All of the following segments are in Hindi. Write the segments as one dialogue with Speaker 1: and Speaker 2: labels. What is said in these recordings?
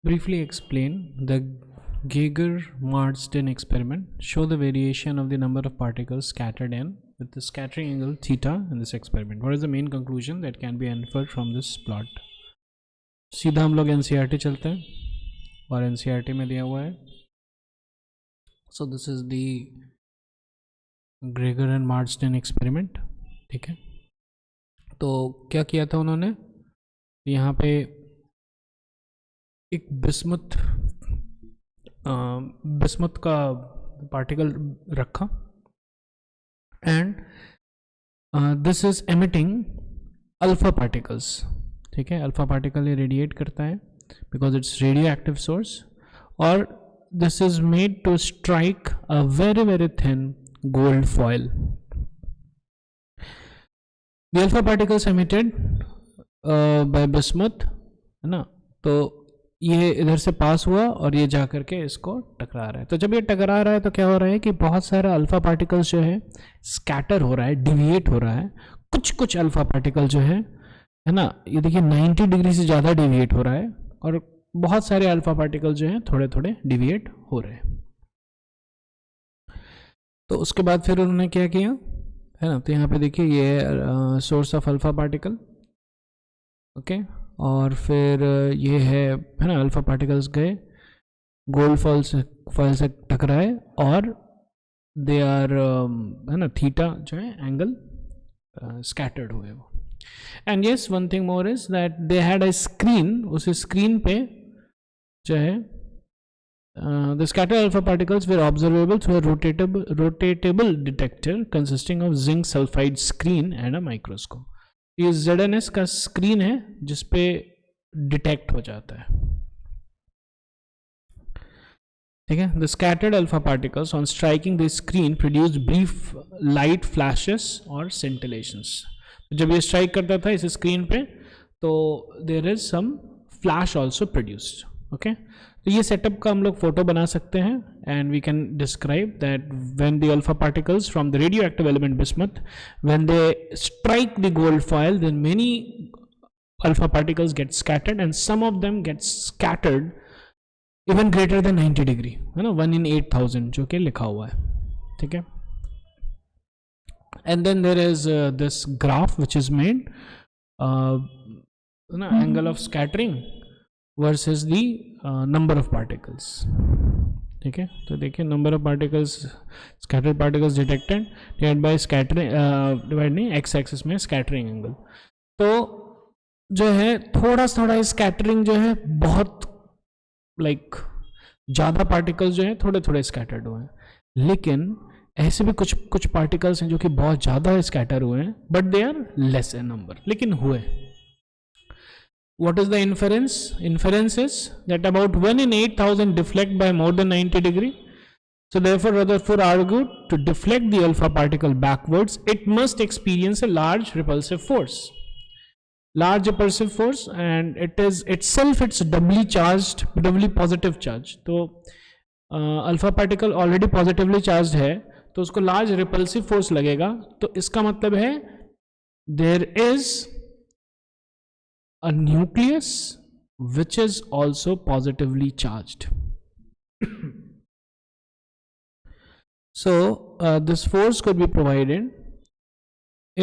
Speaker 1: Briefly explain the Geiger-Marsden experiment. Show the variation of the number of particles scattered in with the scattering angle theta in this experiment. What is the main conclusion that can be inferred from this plot? सीधा हम लोग NCERT चलते हैं और NCERT में दिया हुआ है. So this is the Geiger and Marsden experiment. ठीक है, तो क्या किया था उन्होंने, यहाँ पे एक बिस्मुथ का पार्टिकल रखा and this is emitting alpha particles. ठीक है, अल्फा पार्टिकल ये रेडिएट करता है because it's radioactive source, और this is made to strike a very very thin gold foil. The alpha particles emitted by bismuth, है ना, तो ये इधर से पास हुआ और ये जा करके इसको टकरा रहा है. तो जब ये टकरा रहा है तो क्या हो रहा है कि बहुत सारा अल्फा पार्टिकल्स जो है स्कैटर हो रहा है, डिविएट हो रहा है. कुछ अल्फा पार्टिकल जो है ना, ये देखिए 90 डिग्री से ज़्यादा डिविएट हो रहा है, और बहुत सारे अल्फा पार्टिकल जो है थोड़े थोड़े डिविएट हो रहे हैं. तो उसके बाद फिर उन्होंने क्या किया, है ना, तो यहाँ पे देखिए ये source of alpha particle. Okay, और फिर ये है ना, अल्फा पार्टिकल्स गए गोल्ड फॉयल से टकराए और दे आर, है ना, थीटा जो है एंगल स्कैटर्ड हुए वो. And yes, one thing more is that they had a screen. उस स्क्रीन पे जो है the scattered alpha particles were observable through a rotatable detector consisting of zinc sulphide screen and a microscope. ये ZNS का स्क्रीन है जिसपे डिटेक्ट हो जाता है. ठीक है, the scattered alpha particles on striking the screen produce brief light flashes और सेंटिलेशंस. जब ये स्ट्राइक करता था इस स्क्रीन पे तो there is some flash also produced. Okay, तो ये सेटअप का हम लोग फोटो बना सकते हैं and we can describe that when the alpha particles from the radioactive element bismuth, when they strike the gold foil, then many alpha particles get scattered and some of them get scattered even greater than 90 degree, है ना, 1 in 8000 जो कि लिखा हुआ है. ठीक है, and then there is this graph which is made, angle of scattering versus the number of particles. ठीक है, तो देखिए number of particles, scattered particles detected divide by scattering, divide नहीं, एक्स एक्सिस में स्कैटरिंग एंगल. तो जो है थोड़ा स्कैटरिंग जो है बहुत ज़्यादा पार्टिकल्स जो है थोड़े थोड़े स्कैटर्ड हुए हैं, लेकिन ऐसे भी कुछ पार्टिकल्स हैं जो कि बहुत ज़्यादा स्कैटर हुए हैं but they are less in number, लेकिन हुए. What is the inference? Inference is that about 1 in 8000 deflect by more than 90 degree. So therefore Rutherford argued to deflect the alpha particle backwards, it must experience a large repulsive force. Large repulsive force, and it is itself it's doubly charged, doubly positive charge. तो alpha particle already positively charge है तो उसको लार्ज रिपल्सिव फोर्स लगेगा. तो इसका मतलब है there is a nucleus which is also positively charged. So this force could be provided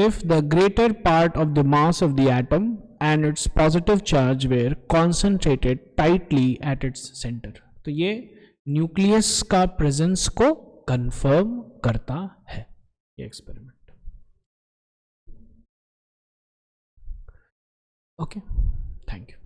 Speaker 1: if the greater part of the mass of the atom and its positive charge were concentrated tightly at its center. तो ये न्यूक्लियस का प्रेजेंस को कंफर्म करता है ये एक्सपेरिमेंट. Okay, thank you.